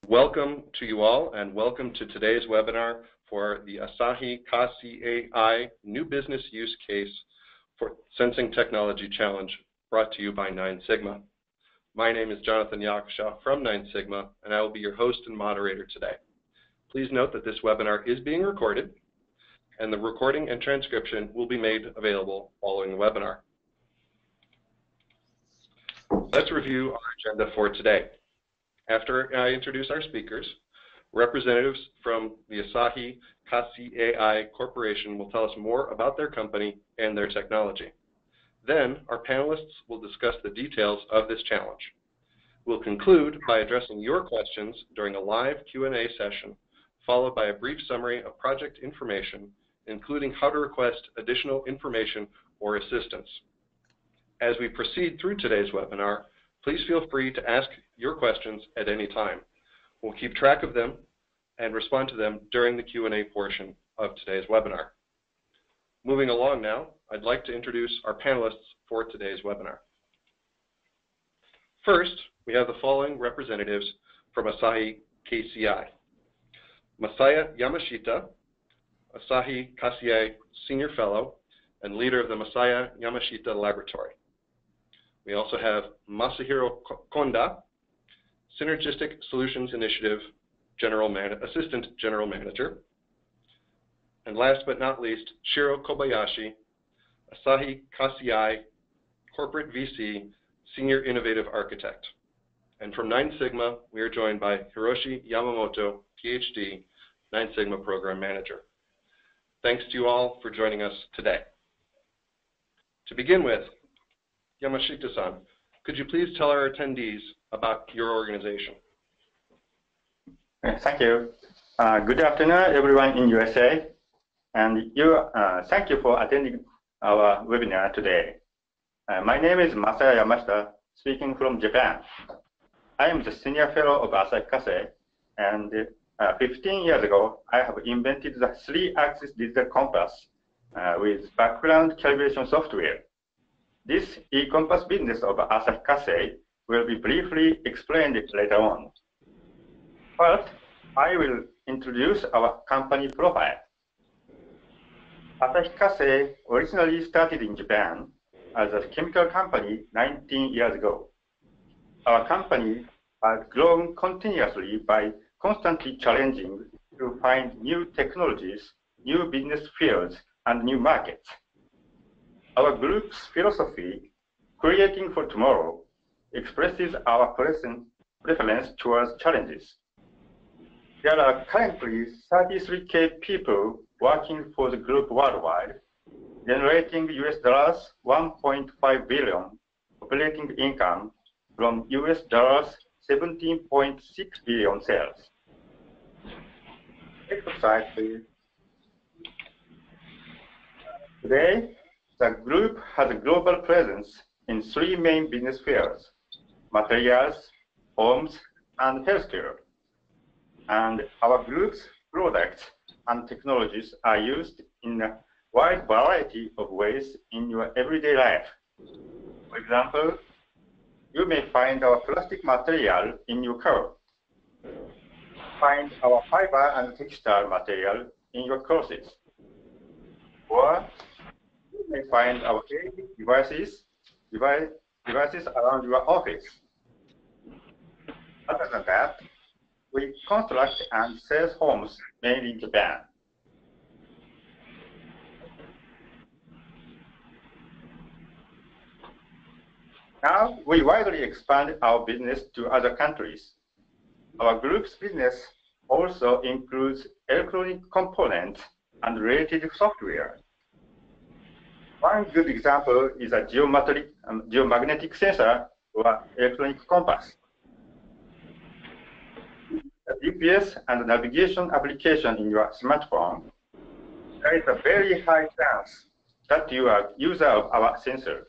Welcome to you all, and welcome to today's webinar for the Asahi Kasei New Business Use Case for Sensing Technology Challenge, brought to you by NineSigma. My name is Jonathan Yakusha from NineSigma, and I will be your host and moderator today. Please note that this webinar is being recorded, and the recording and transcription will be made available following the webinar. Let's review our agenda for today. After I introduce our speakers, representatives from the Asahi Kasei Corporation will tell us more about their company and their technology. Then, our panelists will discuss the details of this challenge. We'll conclude by addressing your questions during a live Q&A session, followed by a brief summary of project information, including how to request additional information or assistance. As we proceed through today's webinar, please feel free to ask your questions at any time. We'll keep track of them and respond to them during the Q&A portion of today's webinar. Moving along now, I'd like to introduce our panelists for today's webinar. First, we have the following representatives from Asahi Kasei. Masaya Yamashita, Asahi Kasei Senior Fellow and leader of the Masaya Yamashita Laboratory. We also have Masahiro Konda, Synergistic Solutions Initiative Assistant General Manager. And last but not least, Shiro Kobayashi, Asahi Kasei Corporate VC, Senior Innovative Architect. And from NineSigma, we are joined by Hiroshi Yamamoto, PhD, NineSigma Program Manager. Thanks to you all for joining us today. To begin with, Yamashita-san, could you please tell our attendees about your organization? Thank you. Good afternoon, everyone in USA. And thank you for attending our webinar today. My name is Masaya Yamashita, speaking from Japan. I am the Senior Fellow of Asahi Kasei, and 15 years ago, I have invented the 3-axis digital compass with background calibration software. This e-compass business of Asahi Kasei will be briefly explained later on. First, I will introduce our company profile. Asahi Kasei originally started in Japan as a chemical company 19 years ago. Our company has grown continuously by constantly challenging to find new technologies, new business fields, and new markets. Our group's philosophy, Creating for Tomorrow, expresses our preference towards challenges. There are currently 33K people working for the group worldwide, generating US dollars 1.5 billion operating income from US dollars 17.6 billion sales. Next slide, please. Today, the group has a global presence in 3 main business fields: materials, homes, and healthcare. And our group's products and technologies are used in a wide variety of ways in your everyday life. For example, you may find our plastic material in your car, find our fiber and textile material in your clothes, or you may find our devices around your office. Other than that, we construct and sell homes made in Japan. Now, we widely expand our business to other countries. Our group's business also includes electronic components and related software. One good example is a geomagnetic sensor or electronic compass. The GPS and navigation application in your smartphone, there is a very high chance that you are a user of our sensor.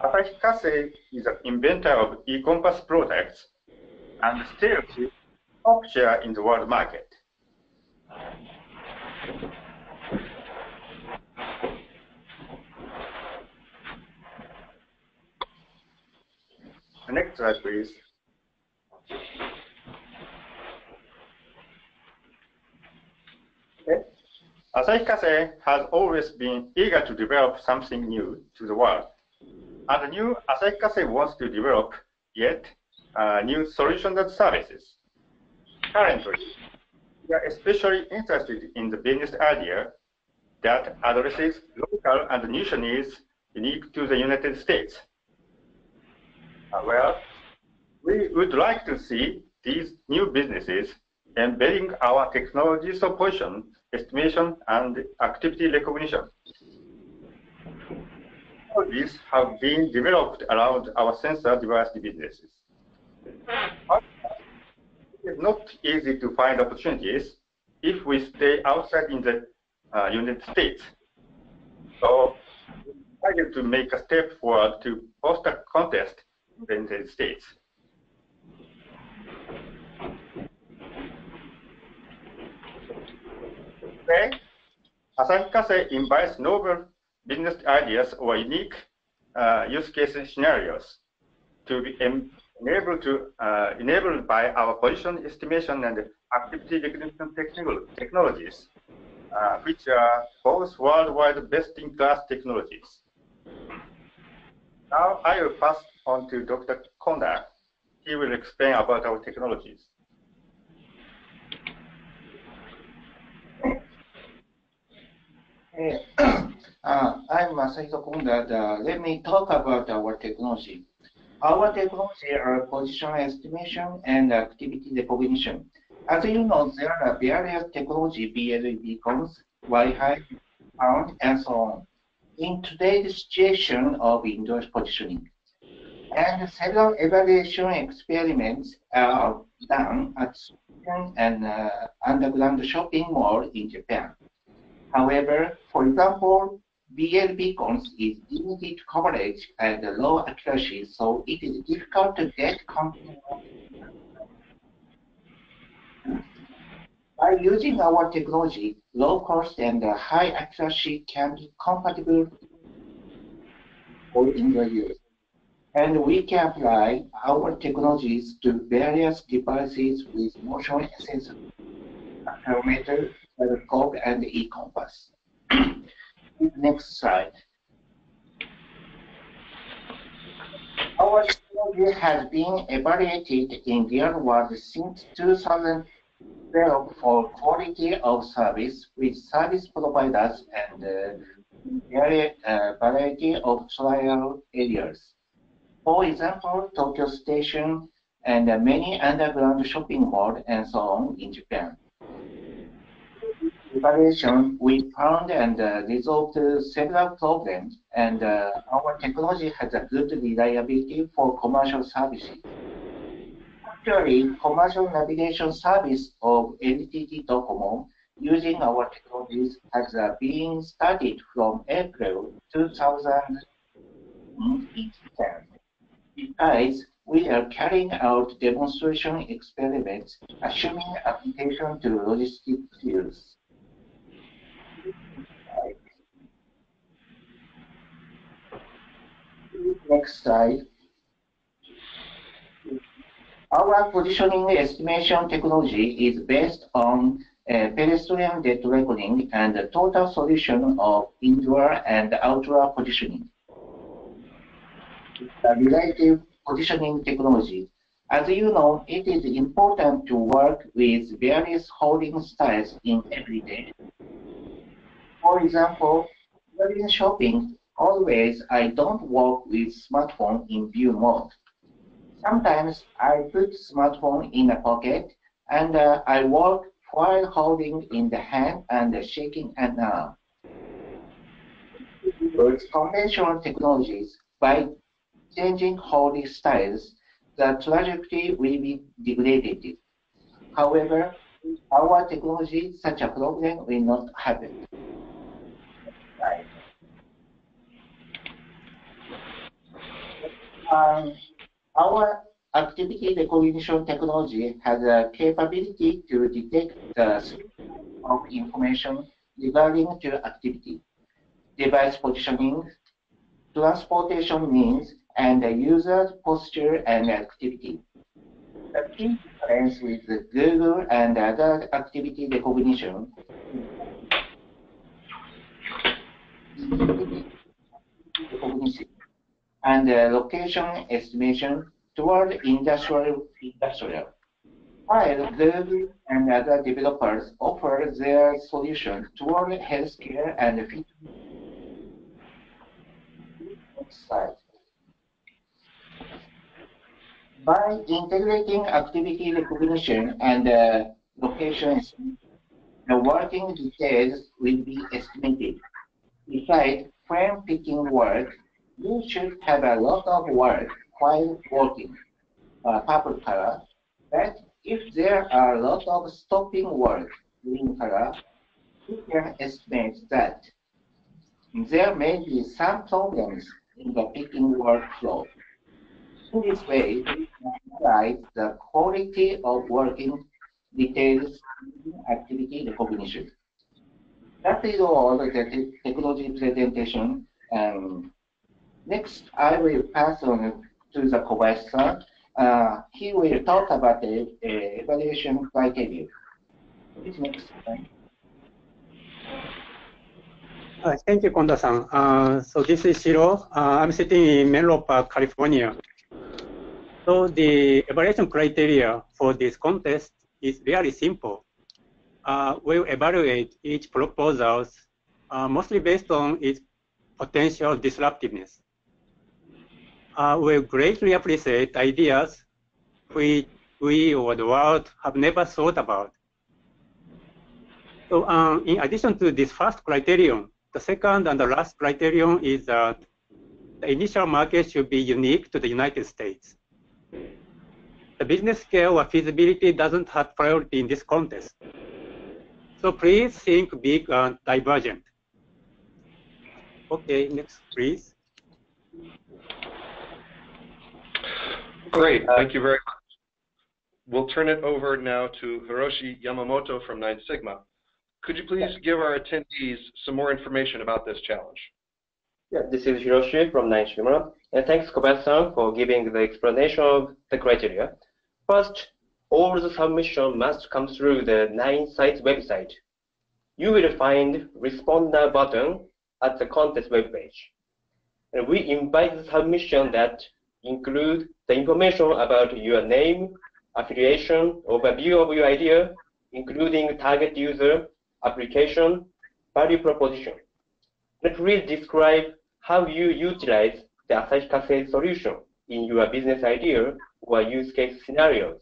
Asahi Kasei is an inventor of e-compass products and still keeps top share in the world market. Next slide, please. Asahi Kasei has always been eager to develop something new to the world. And the new Asahi Kasei wants to develop yet new solutions and services. Currently, we are especially interested in the business idea that addresses local and niche needs unique to the United States. Well, we would like to see these new businesses embedding our technologies of position, estimation, and activity recognition. All these have been developed around our sensor device businesses. But it is not easy to find opportunities if we stay outside in the United States. So we decided to make a step forward to host a contest in the United States. Today, Asahi Kasei invites novel business ideas or unique use case scenarios to be enabled by our position estimation and activity recognition technologies, which are both worldwide best-in-class technologies. Now I will pass on to Dr. Konda. He will explain about our technologies. I'm Asahi Konda. Let me talk about our technology. Our technology are position estimation and activity recognition. As you know, there are various technology, BLE beacons, Wi-Fi, sound, and so on. In today's situation of indoor positioning, and several evaluation experiments are done at an underground shopping mall in Japan. However, for example, BL beacons is limited coverage and low accuracy, so it is difficult to get confidence. By using our technology, low cost and high accuracy can be compatible for indoor use. And we can apply our technologies to various devices with motion sensor, accelerometer, telescope, and e-compass. Next slide. Our technology has been evaluated in real world since 2012 for quality of service with service providers and variety of trial areas. For example, Tokyo Station and many underground shopping malls and so on in Japan. Evaluation, we found and resolved several problems, and our technology has a good reliability for commercial services. Actually, commercial navigation service of LTT Docomo using our technologies has been started from April 2010. Besides, we are carrying out demonstration experiments assuming application to logistics fields. Next slide. Our positioning estimation technology is based on pedestrian depth reckoning and the total solution of indoor and outdoor positioning. The relative positioning technology. As you know, it is important to work with various holding styles in every day. For example, during shopping, always I don't walk with smartphone in view mode. Sometimes I put smartphone in a pocket and I walk while holding in the hand and shaking an arm. With conventional technologies, by changing holding styles, the trajectory will be degraded. However, with our technology, such a problem will not happen. Our activity recognition technology has a capability to detect the stream of information regarding to activity, device positioning, transportation means, and the user's posture and activity. The key difference with Google and other activity recognition recognition and location estimation toward industrial. While Google and other developers offer their solution toward healthcare and fitness. Next slide. By integrating activity recognition and location, the working details will be estimated. Besides frame picking work, you should have a lot of work while working, purple color. But if there are a lot of stopping work, green color, you can estimate that there may be some problems in the picking workflow. In this way, we can analyze the quality of working details in activity recognition. That is all the technology presentation. Next, I will pass on to the Kobayashi-san. He will talk about the evaluation criteria. Please next slide. Thank you, Konda-san. So this is Shiro. I'm sitting in Menlo Park, California. So the evaluation criteria for this contest is very simple. We'll evaluate each proposal mostly based on its potential disruptiveness. We'll greatly appreciate ideas which we or the world have never thought about. So in addition to this first criterion, the second and the last criterion is that the initial market should be unique to the United States. The business scale or feasibility doesn't have priority in this contest. So please think big and divergent. Okay, next, please. Great, thank you very much. We'll turn it over now to Hiroshi Yamamoto from NineSigma. Could you please give our attendees some more information about this challenge? Yeah, this is Hiroshi from NineSigma, and thanks Kobayashi-san for giving the explanation of the criteria. First, all the submission must come through the NineSigma website. You will find responder button at the contest webpage. And we invite the submission that include the information about your name, affiliation, overview of your idea, including target user, application, value proposition. And please describe how you utilize the Asahi Kasei solution in your business idea or use case scenarios.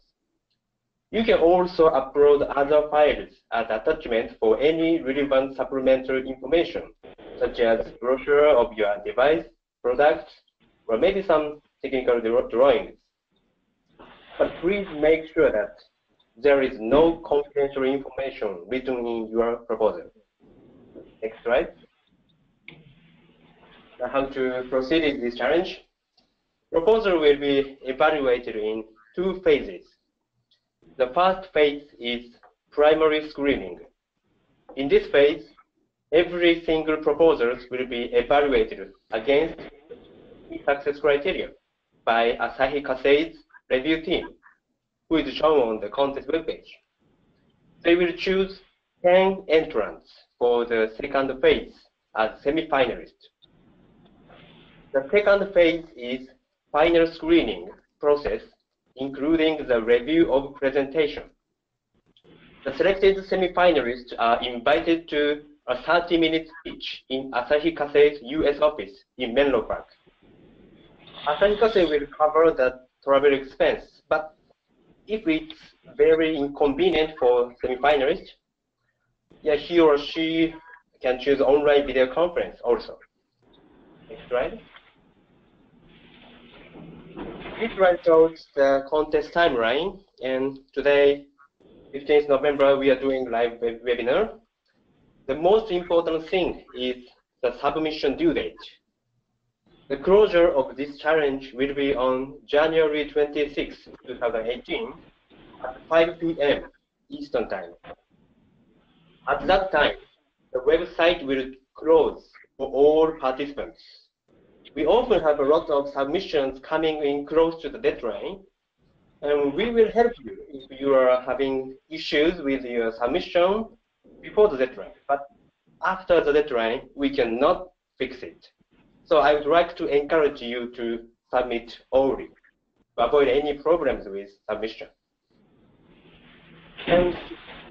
You can also upload other files as attachments for any relevant supplementary information, such as brochure of your device, product, or maybe some technical drawings. But please make sure that there is no confidential information written in your proposal. Next slide. Now, how to proceed in this challenge? Proposal will be evaluated in two phases. The first phase is primary screening. In this phase, every single proposal will be evaluated against key success criteria by Asahi Kasei's review team, who is shown on the contest webpage. They will choose 10 entrants for the second phase as semi-finalists. The second phase is final screening process, including the review of presentation. The selected semi-finalists are invited to a 30-minute speech in Asahi Kasei's US office in Menlo Park. Asahi Kasei will cover the travel expense, but if it's very inconvenient for semi-finalists, yeah, he or she can choose online video conference also. Next slide. This slide shows the contest timeline, and today, 15th November, we are doing live webinar. The most important thing is the submission due date. The closure of this challenge will be on January 26, 2018 at 5 p.m. Eastern Time. At that time, the website will close for all participants. We often have a lot of submissions coming in close to the deadline, and we will help you if you are having issues with your submission before the deadline. But after the deadline, we cannot fix it. So I would like to encourage you to submit early to avoid any problems with submission. And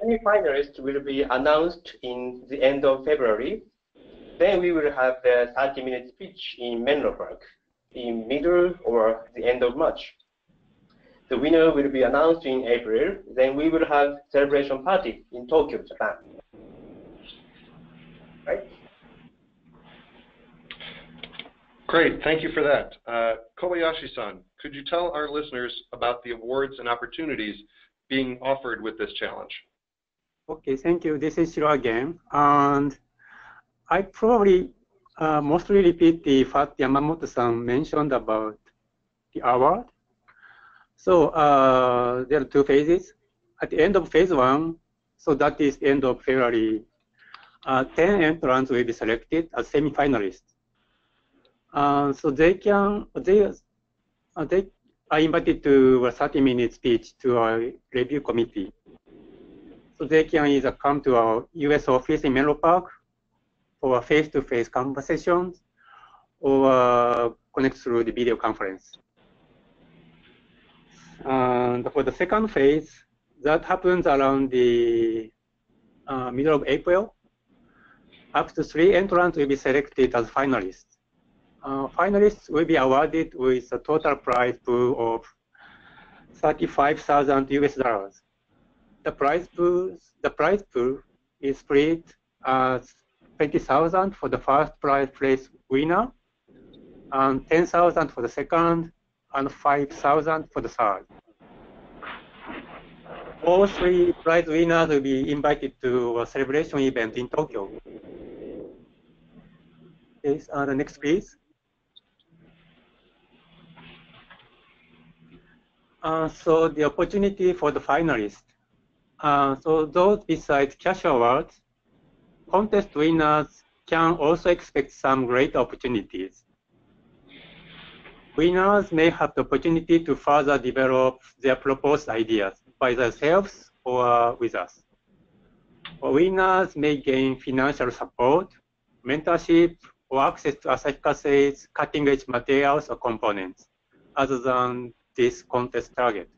any finalists will be announced in the end of February. Then we will have the 30-minute speech in Menlo Park in middle or the end of March. The winner will be announced in April. Then we will have celebration party in Tokyo, Japan. Right? Great, thank you for that. Kobayashi-san, could you tell our listeners about the awards and opportunities being offered with this challenge? Okay, thank you. This is Shiro again. And I probably mostly repeat what Yamamoto-san mentioned about the award. So there are two phases. At the end of phase 1, so that is end of February, 10 entrants will be selected as semi-finalists. So they are invited to a 30-minute speech to our review committee. So they can either come to our US office in Menlo Park for face-to-face conversations or connect through the video conference. And for the second phase, that happens around the middle of April. Up to 3 entrants will be selected as finalists. Finalists will be awarded with a total prize pool of $35,000 US. The prize pool is split as $20,000 for the first prize place winner, and $10,000 for the second, and $5,000 for the third. All 3 prize winners will be invited to a celebration event in Tokyo. Okay, the next please. So the opportunity for the finalists. So those besides cash awards, contest winners can also expect some great opportunities. Winners may have the opportunity to further develop their proposed ideas by themselves or with us. Winners may gain financial support, mentorship, or access to Asahi Kasei's cutting-edge materials or components, other than this contest target.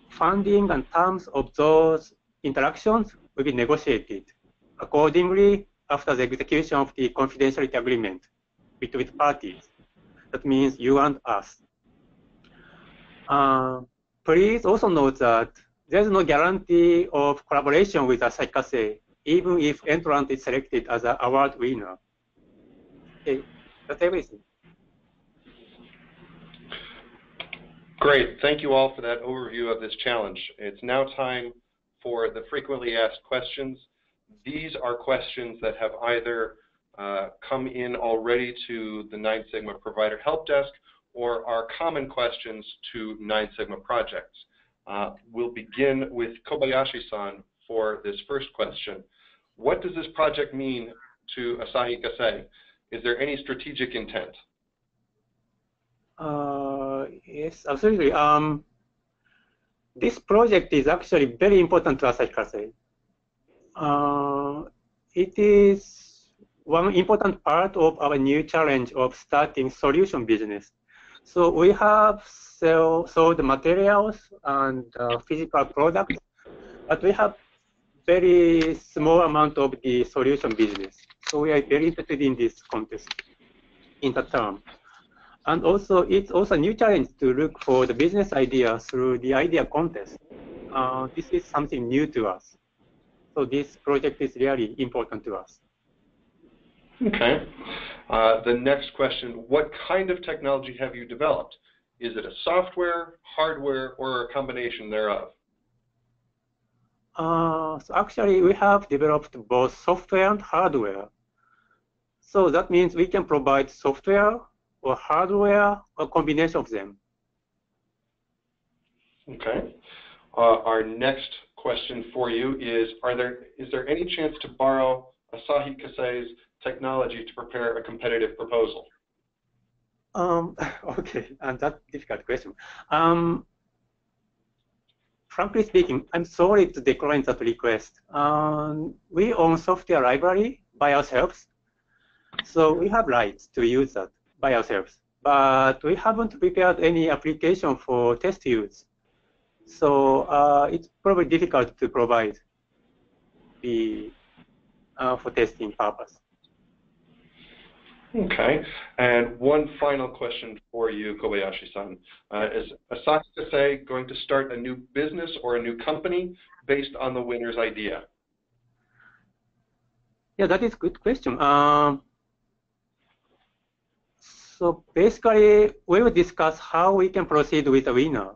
Funding and terms of those interactions will be negotiated accordingly after the execution of the confidentiality agreement between parties. That means you and us. Please also note that there's no guarantee of collaboration with Asahi Kasei, even if entrant is selected as an award winner. Okay, that's everything. Great, thank you all for that overview of this challenge. It's now time for the frequently asked questions. These are questions that have either come in already to the NineSigma Provider Help Desk or are common questions to NineSigma projects. We'll begin with Kobayashi-san for this first question. What does this project mean to Asahi Kasei? Is there any strategic intent? Yes, absolutely. This project is actually very important to Asahi Kasei. It is one important part of our new challenge of starting solution business. So we have sold materials and physical products, but we have very small amount of the solution business. So we are very interested in this contest, in the term. And also, it's also a new challenge to look for the business idea through the idea contest. This is something new to us. So this project is really important to us. Okay. The next question, what kind of technology have you developed? Is it a software, hardware, or a combination thereof? So actually, we have developed both software and hardware. So that means we can provide software or hardware, or combination of them. Okay. Our next question for you is there any chance to borrow Asahi Kasei's technology to prepare a competitive proposal? Okay, and that's a difficult question. Frankly speaking, I'm sorry to decline that request. We own software library, by ourselves. So we have rights to use that by ourselves, but we haven't prepared any application for test use. So it's probably difficult to provide for testing purpose. Okay, and one final question for you, Kobayashi-san. Is Asahi Kasei going to start a new business or a new company based on the winner's idea? Yeah, that is a good question. So basically, we will discuss how we can proceed with the winner.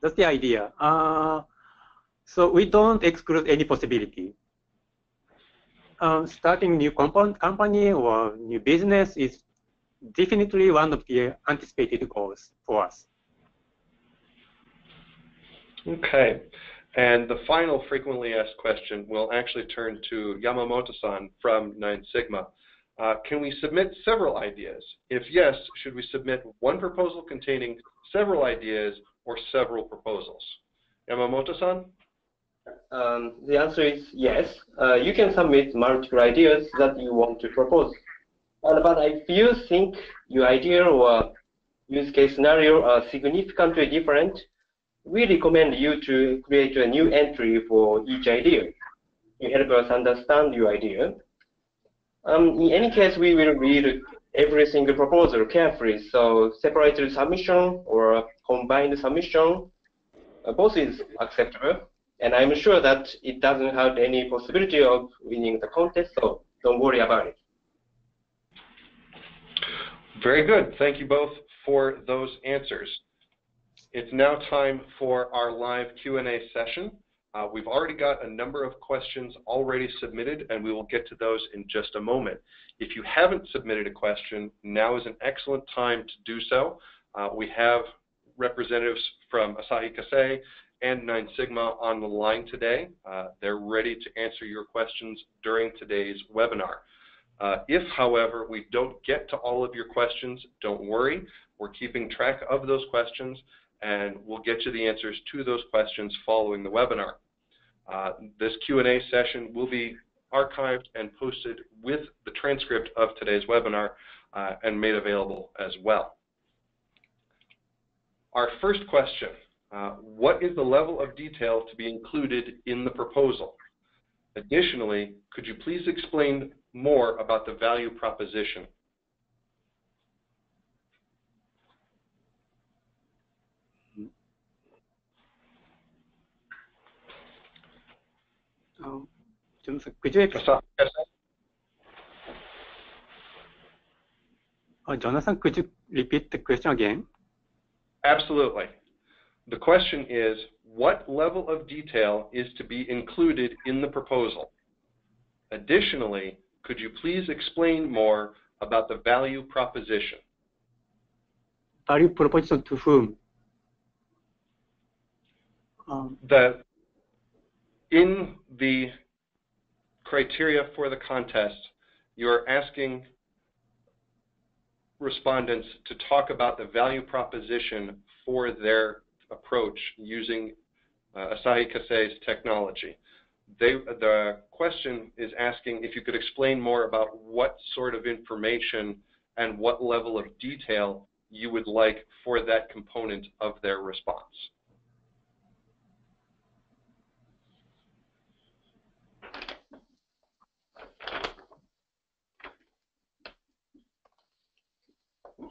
That's the idea. So we don't exclude any possibility. Starting new company or new business is definitely one of the anticipated goals for us. Okay, and the final frequently asked question will actually turn to Yamamoto-san from NineSigma. Can we submit several ideas? If yes, should we submit one proposal containing several ideas or several proposals? Yamamoto-san? The answer is yes. You can submit multiple ideas that you want to propose. But if you think your idea or use case scenario are significantly different, we recommend you to create a new entry for each idea. You help us understand your idea. In any case, we will read every single proposal carefully, so separated submission or combined submission, both is acceptable. And I'm sure that it doesn't have any possibility of winning the contest, so don't worry about it. Very good. Thank you both for those answers. It's now time for our live Q&A session. We've already got a number of questions already submitted, and we will get to those in just a moment. If you haven't submitted a question, now is an excellent time to do so. We have representatives from Asahi Kasei and NineSigma on the line today. They're ready to answer your questions during today's webinar. If, however, we don't get to all of your questions, don't worry. We're keeping track of those questions, and we'll get you the answers to those questions following the webinar. This Q&A session will be archived and posted with the transcript of today's webinar and made available as well. Our first question, what is the level of detail to be included in the proposal? Additionally, could you please explain more about the value proposition? Could you Jonathan, could you repeat the question again? Absolutely. The question is, what level of detail is to be included in the proposal? Additionally, could you please explain more about the value proposition? Value proposition to whom? That in the criteria for the contest, you're asking respondents to talk about the value proposition for their approach using Asahi Kasei's technology. The question is asking if you could explain more about what sort of information and what level of detail you would like for that component of their response.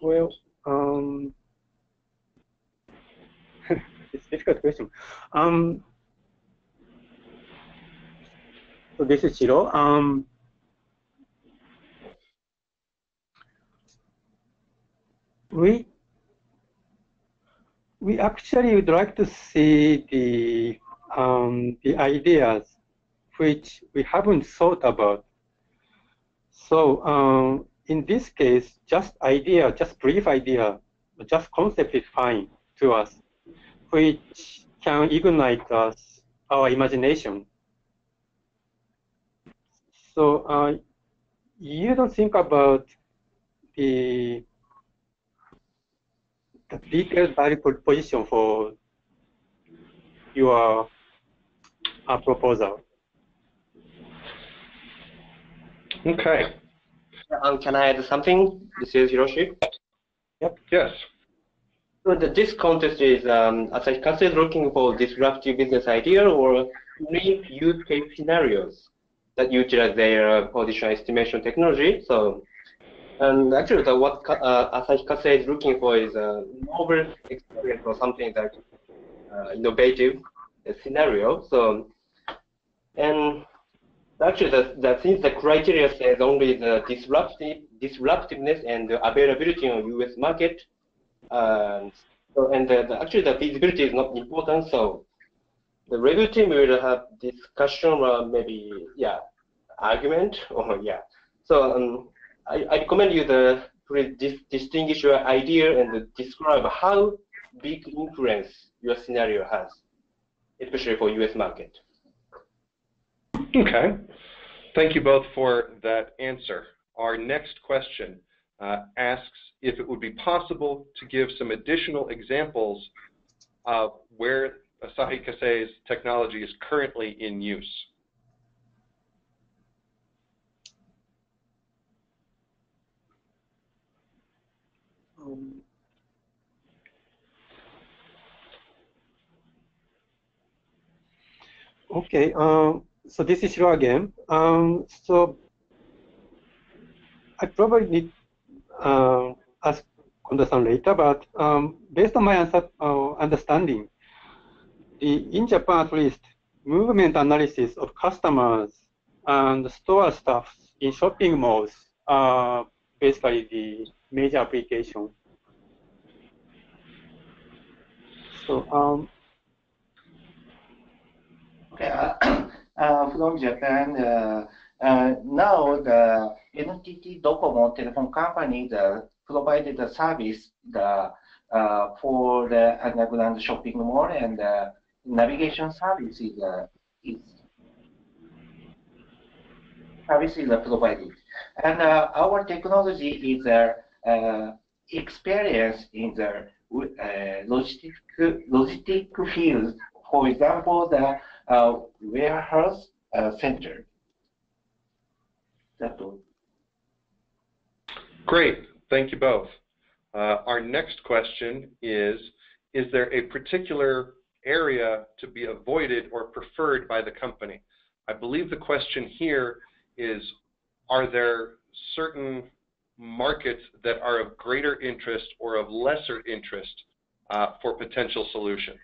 Well, it's a difficult question. So this is Shiro. We actually would like to see the ideas which we haven't thought about. So in this case, just idea, just brief idea, just concept is fine to us, which can ignite our imagination. So you don't think about the detailed value proposition for your proposal. Okay. Can I add something? This is Hiroshi. Yes. So this contest is Asahi Kasei is looking for disruptive business idea or unique use case scenarios that utilize their position estimation technology. So, and actually, what Asahi Kasei is looking for is a novel experience or something like innovative scenario. So, and actually, since the criteria says only the disruptiveness and the availability on U.S. market, and actually the feasibility is not important. So the review team will have discussion or maybe argument or So I recommend you to distinguish your idea and describe how big influence your scenario has, especially for U.S. market. Okay. Thank you both for that answer. Our next question asks if it would be possible to give some additional examples of where Asahi Kasei's technology is currently in use. Okay, so this is Shiro again. So I probably need ask Kondo-san later, but based on my understanding, in Japan at least, movement analysis of customers and store staff in shopping malls are basically the major application. So Okay, from Japan, now the NTT Docomo telephone company provided the service for the underground shopping mall, and navigation services is provided. And our technology is experience in the logistic field. For example, the warehouse center. That's all. Great. Thank you both. Our next question is there a particular area to be avoided or preferred by the company? I believe the question here is, are there certain markets that are of greater interest or of lesser interest for potential solutions?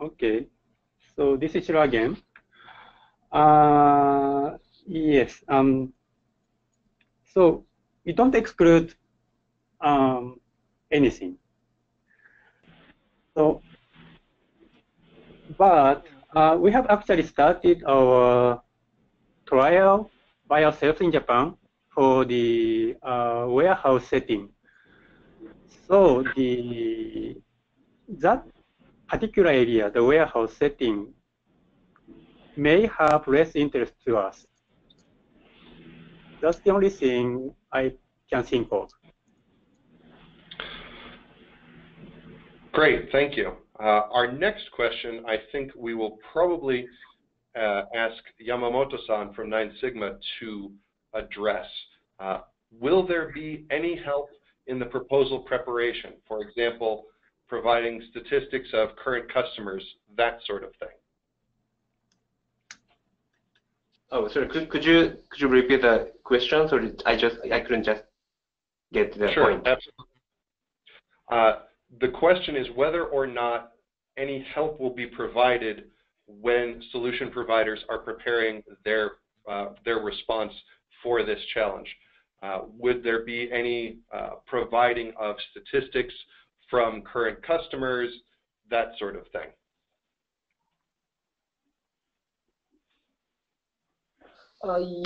Okay, so this is Shiro again. Yes, so we don't exclude anything. So, but we have actually started our trial by ourselves in Japan for the warehouse setting. So that particular area, the warehouse setting, may have less interest to us. That's the only thing I can think of. Great, thank you. Our next question, I think we will probably ask Yamamoto-san from NineSigma to address. Will there be any help in the proposal preparation? For example, providing statistics of current customers, that sort of thing. Oh, sorry. Could you repeat the question? So I couldn't just get to the point. Sure, absolutely. The question is whether or not any help will be provided when solution providers are preparing their response for this challenge. Would there be any providing of statistics from current customers, that sort of thing?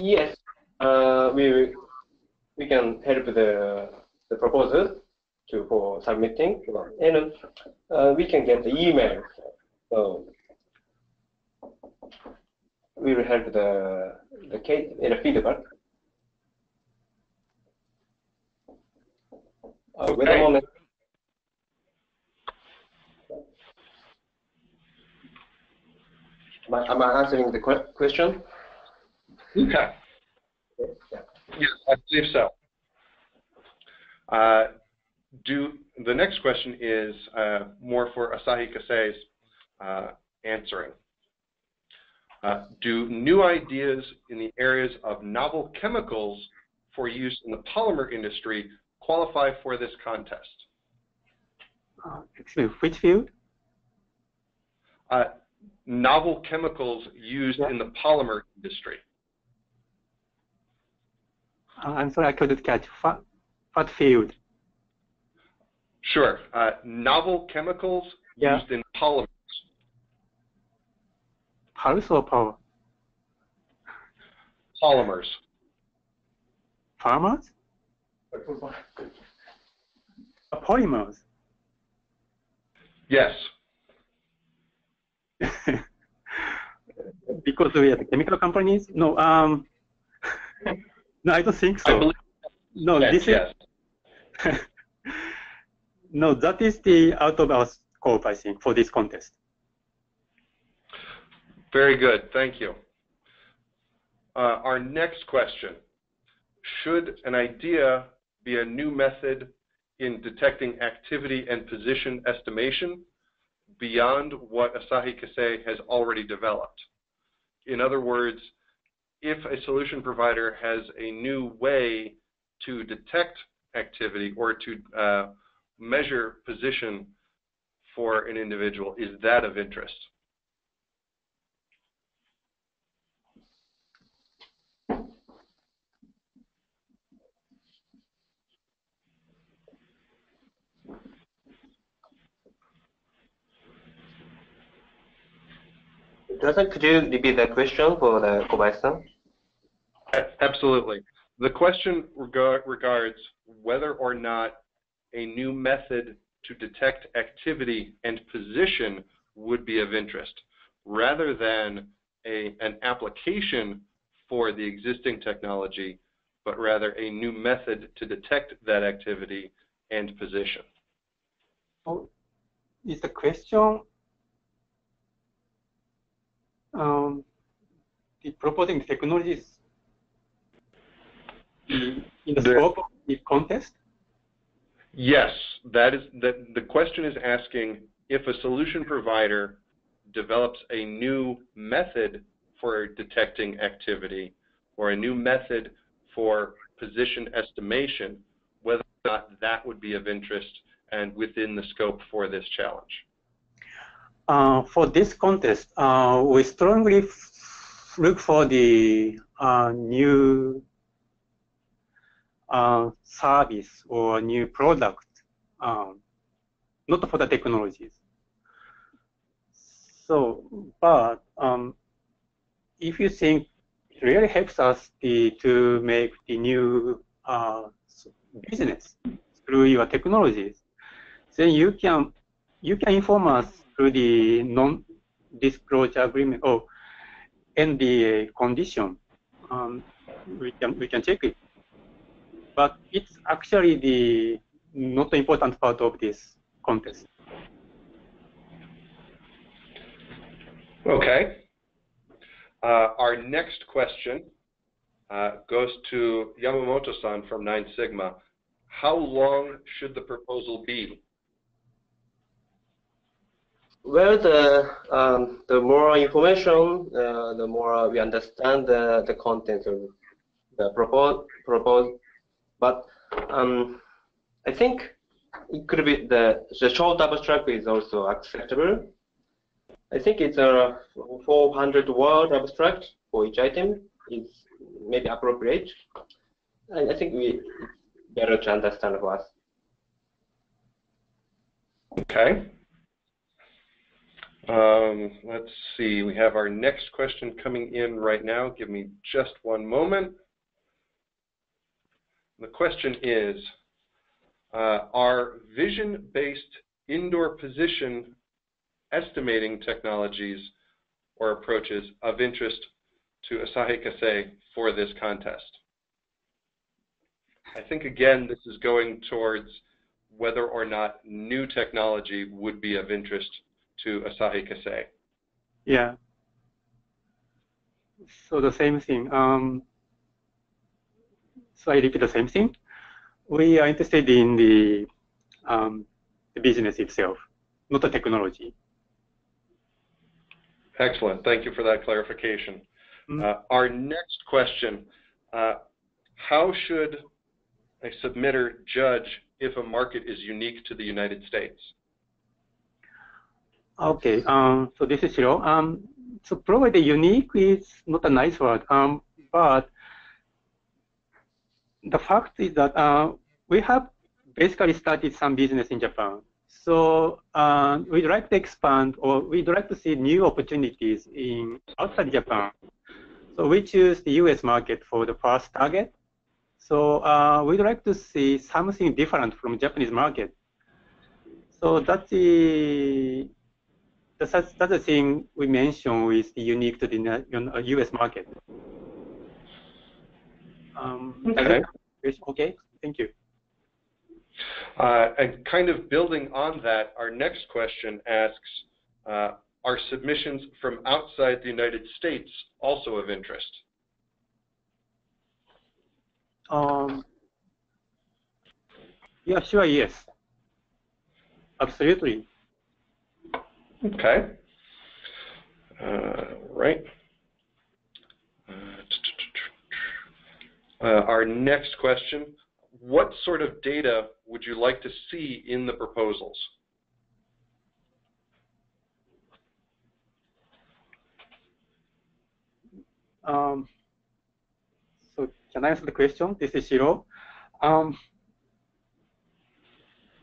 Yes, we can help the proposal for submitting, and we can get the email. So we will help the case in a feedback. Wait a moment. Am I answering the question? Okay. Yeah. Yes, I believe so. The next question is more for Asahi Kasei's answering. Do new ideas in the areas of novel chemicals for use in the polymer industry qualify for this contest? Excuse me, which field? Novel chemicals used in the polymer industry. I'm sorry, I couldn't catch. What field? Sure. Novel chemicals used in polymers. Pulse or power? Polymers. Farmers? Polymers? Yes. Because we are the chemical companies? No, no, I don't think so. I believe no, yes, this yes. is no, that is the out of our scope, I think, for this contest. Very good, thank you. Our next question: should an idea be a new method in detecting activity and position estimation beyond what Asahi Kasei has already developed? In other words, if a solution provider has a new way to detect activity or to measure position for an individual, is that of interest? Could you repeat that question for the Kobayashi-san? Absolutely. The question regards whether or not a new method to detect activity and position would be of interest, rather than an application for the existing technology, but rather a new method to detect that activity and position. Oh, is the question the proposing technologies in the scope of the contest? Yes, that is the question is asking if a solution provider develops a new method for detecting activity or a new method for position estimation, whether or not that would be of interest and within the scope for this challenge. For this contest, we strongly look for the new service or new product, not for the technologies. So, but if you think it really helps us to make the new business through your technologies, then you can inform us through the non-disclosure agreement or NDA condition. We can check it. But it's actually the not important part of this contest. Okay. Our next question goes to Yamamoto-san from NineSigma. How long should the proposal be? Well, the more information, the more we understand the content of the proposed. But I think it could be the short abstract is also acceptable. I think it's a 400-word abstract for each item is maybe appropriate. And I think it's better to understand for us. Okay. Let's see. We have our next question coming in right now. Give me just one moment. The question is, are vision-based indoor position estimating technologies or approaches of interest to Asahi Kasei for this contest? I think, again, this is going towards whether or not new technology would be of interest to Asahi Kasei. Yeah. So the same thing. So I repeat the same thing. We are interested in the business itself, not the technology. Excellent. Thank you for that clarification. Our next question, how should a submitter judge if a market is unique to the United States? Okay, so this is Shiro. So probably unique is not a nice word, but the fact is that we have basically started some business in Japan. So we'd like to expand, or we'd like to see new opportunities in outside Japan. So we choose the US market for the first target. So we'd like to see something different from Japanese market. So that's the thing we mentioned with the unique to the US market. Okay. Okay, thank you. And kind of building on that, our next question asks, are submissions from outside the United States also of interest? Yeah, sure, yes. Absolutely. Okay. Right. Our next question, what sort of data would you like to see in the proposals? So can I answer the question? This is Shiro.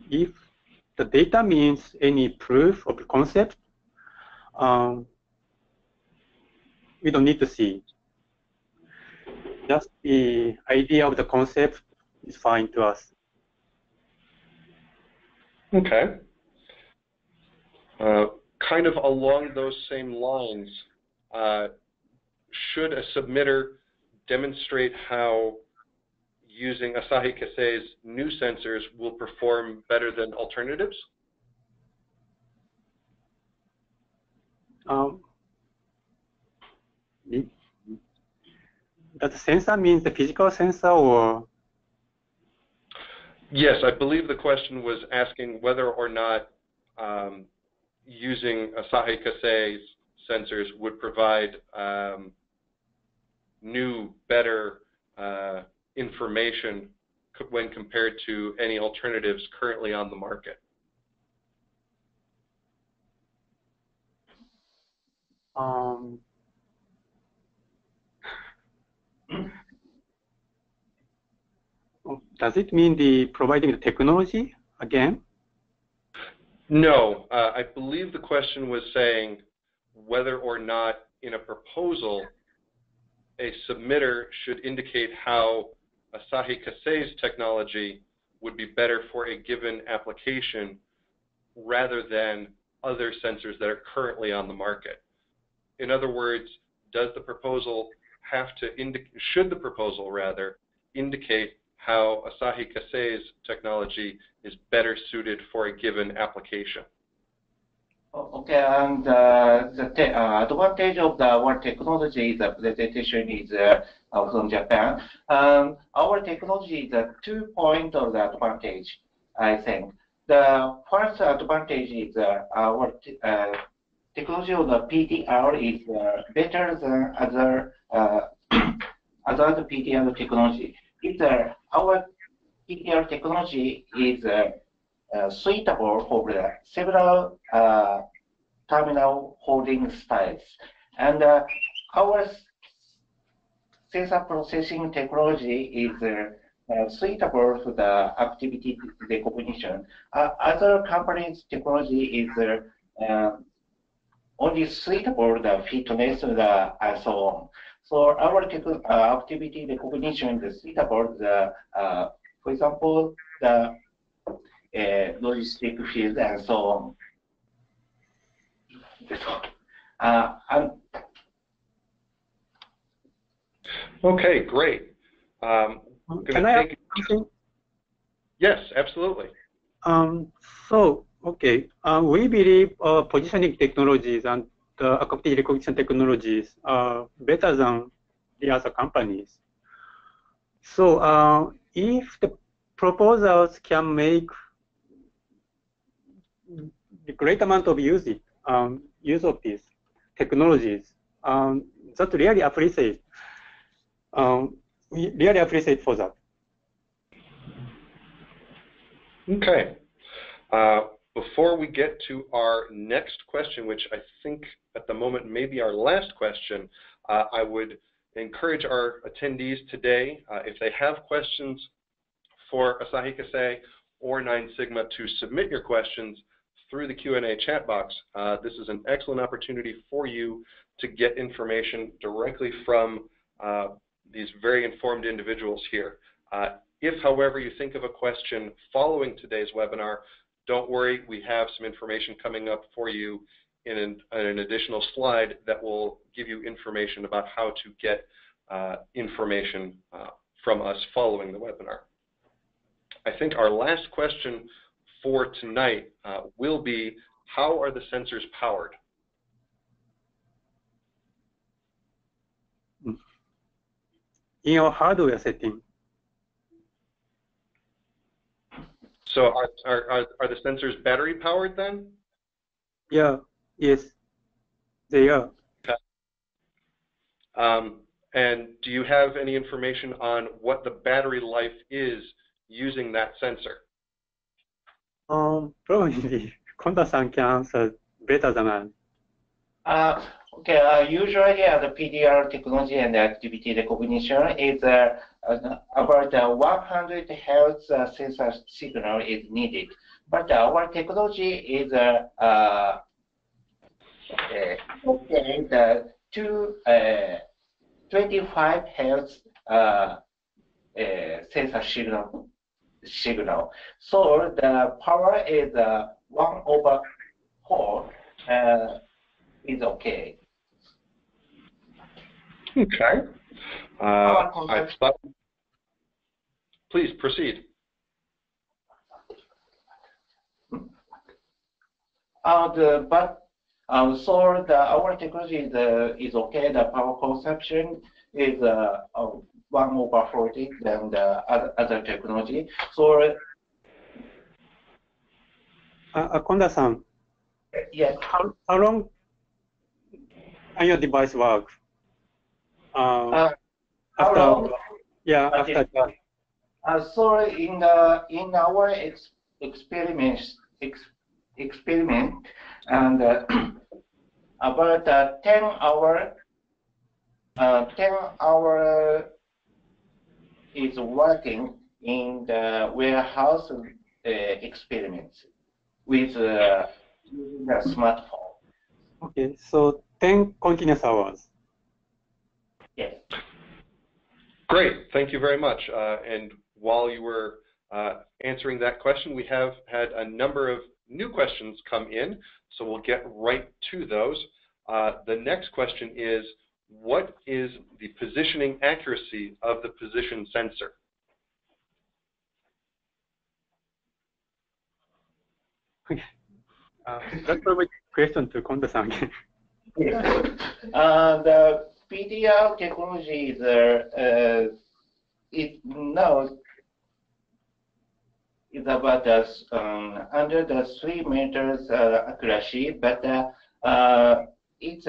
If the data means any proof of the concept, we don't need to see. Just the idea of the concept is fine to us. Okay. Kind of along those same lines, should a submitter demonstrate how using Asahi Kasei's new sensors will perform better than alternatives? Does the sensor means the physical sensor, or? Yes, I believe the question was asking whether or not using Asahi Kasei's sensors would provide new, better information when compared to any alternatives currently on the market. Does it mean the providing the technology again? No, I believe the question was saying whether or not in a proposal a submitter should indicate how Asahi Kasei's technology would be better for a given application rather than other sensors that are currently on the market. In other words, does the proposal have to should the proposal rather indicate how Asahi Kasei's technology is better suited for a given application? Okay, and the advantage of our technology, the presentation is from Japan. Our technology is a 2 point of the advantage, I think. The first advantage is our technology of the PTR is better than other PTR technology. Our PTR technology is suitable for the several terminal holding styles. And our sensor processing technology is suitable for the activity recognition. Other companies' technology is only suitable the fitness and so on. So our activity recognition is suitable for example, the logistic field and so on. Okay, great. Can I ask something? Yes, absolutely. So, okay, we believe positioning technologies and the activity recognition technologies are better than the other companies. So if the proposals can make the great amount of use of these technologies, that really appreciate. We really appreciate for that. Okay. Before we get to our next question, which I think at the moment may be our last question, I would encourage our attendees today, if they have questions for Asahi Kasei or NineSigma, to submit your questions through the Q&A chat box. This is an excellent opportunity for you to get information directly from these very informed individuals here. If, however, you think of a question following today's webinar, don't worry, we have some information coming up for you in an additional slide that will give you information about how to get information from us following the webinar. I think our last question for tonight will be, how are the sensors powered? In our hardware setting. So are the sensors battery powered then? Yeah, yes, they are. Okay. And do you have any information on what the battery life is using that sensor? Probably Konda-san can answer better than I. Okay, usually the PDR technology and activity recognition is about 100 Hertz sensor signal is needed. But our technology is the 25 Hertz sensor signal. So the power is 1/4 is okay. Okay. Please proceed. Our technology is okay. The power consumption is 1/40 than the other technology. So, Konda-san. Yes. How long can your device work? How long? Yeah, after that. So in our experiment, and about 10 hour is working in the warehouse experiments with the smartphone. Okay, so 10 continuous hours. Yes. Great, thank you very much. And while you were answering that question, we have had a number of new questions come in, so we'll get right to those. The next question is, what is the positioning accuracy of the position sensor? That's probably a question to Konda-san. The PDR technology is it now is about under the 3 meters accuracy, but it's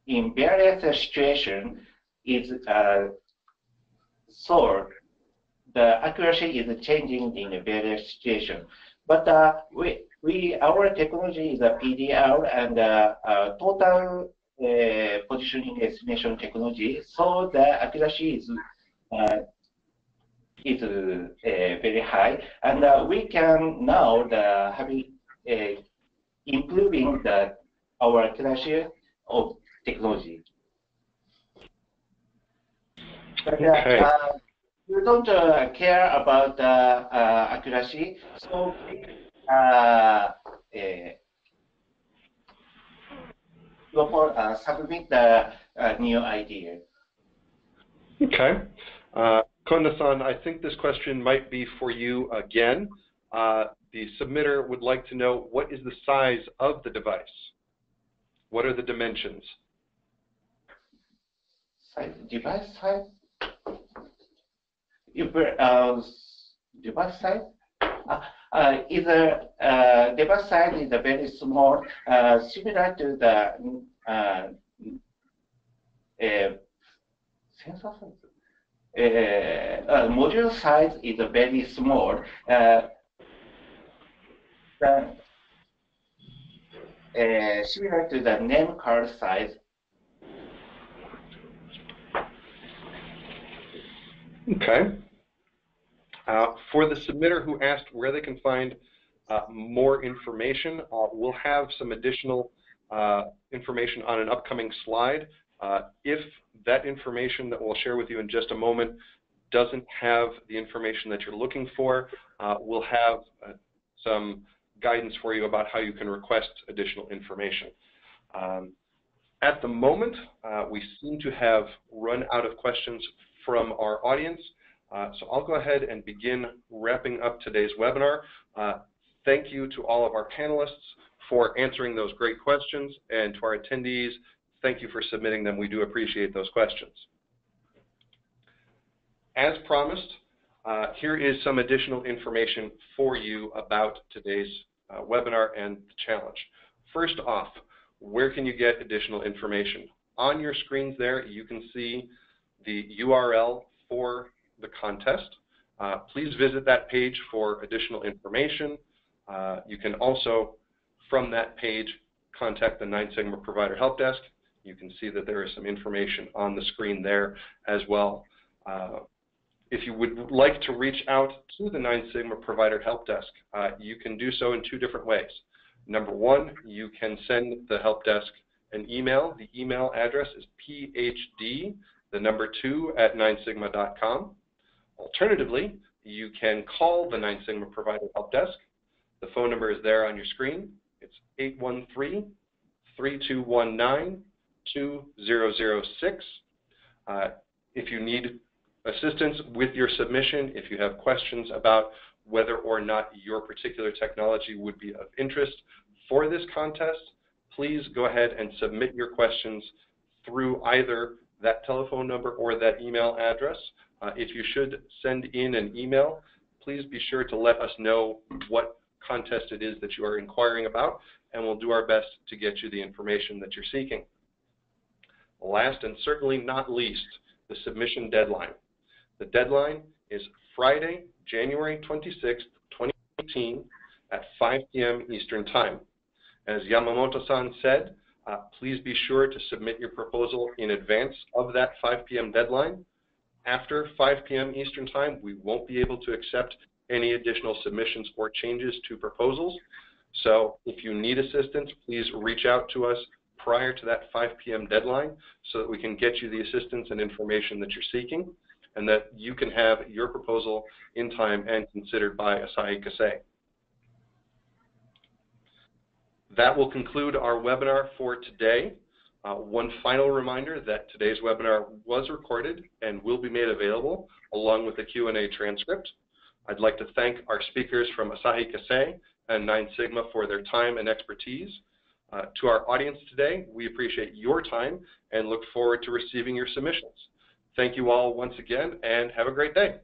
in various situations is so the accuracy is changing in the various situations. But our technology is a PDR and total positioning estimation technology, so the accuracy is very high, and we can now improving our accuracy of technology. But, okay. you don't care about accuracy, so submit the new idea. Okay. Konda-san, I think this question might be for you again. The submitter would like to know, what is the size of the device? What are the dimensions? Device size? Device size? Device size is very small, similar to the sensor size. Module size is very small. Similar to the name card size. Okay. For the submitter who asked where they can find more information, we'll have some additional information on an upcoming slide. If that information that we'll share with you in just a moment doesn't have the information that you're looking for, we'll have some guidance for you about how you can request additional information. At the moment, we seem to have run out of questions from our audience, so I'll go ahead and begin wrapping up today's webinar. Thank you to all of our panelists for answering those great questions, and to our attendees, thank you for submitting them. We do appreciate those questions. As promised, here is some additional information for you about today's webinar and the challenge. First off, where can you get additional information? On your screens there, you can see the URL for the contest. Please visit that page for additional information. You can also, from that page, contact the NineSigma Provider Help Desk. You can see that there is some information on the screen there as well. If you would like to reach out to the NineSigma Provider Help Desk, you can do so in two different ways. Number one, you can send the help desk an email. The email address is phd2@ninesigma.com. Alternatively, you can call the NineSigma Provider Help Desk. The phone number is there on your screen. It's 813-3219-2006. If you need assistance with your submission, if you have questions about whether or not your particular technology would be of interest for this contest, please go ahead and submit your questions through either that telephone number or that email address. If you should send in an email, please be sure to let us know what contest it is that you are inquiring about, and we'll do our best to get you the information that you're seeking. Last and certainly not least, the submission deadline. The deadline is Friday, January 26th, 2018 at 5 p.m. Eastern Time. As Yamamoto-san said, please be sure to submit your proposal in advance of that 5 p.m. deadline. After 5 p.m. Eastern Time, we won't be able to accept any additional submissions or changes to proposals. So if you need assistance, please reach out to us prior to that 5 p.m. deadline so that we can get you the assistance and information that you're seeking, and that you can have your proposal in time and considered by Asahi Kasei. That will conclude our webinar for today. One final reminder that today's webinar was recorded and will be made available along with the Q&A transcript. I'd like to thank our speakers from Asahi Kasei and NineSigma for their time and expertise. To our audience today, we appreciate your time and look forward to receiving your submissions. Thank you all once again, and have a great day.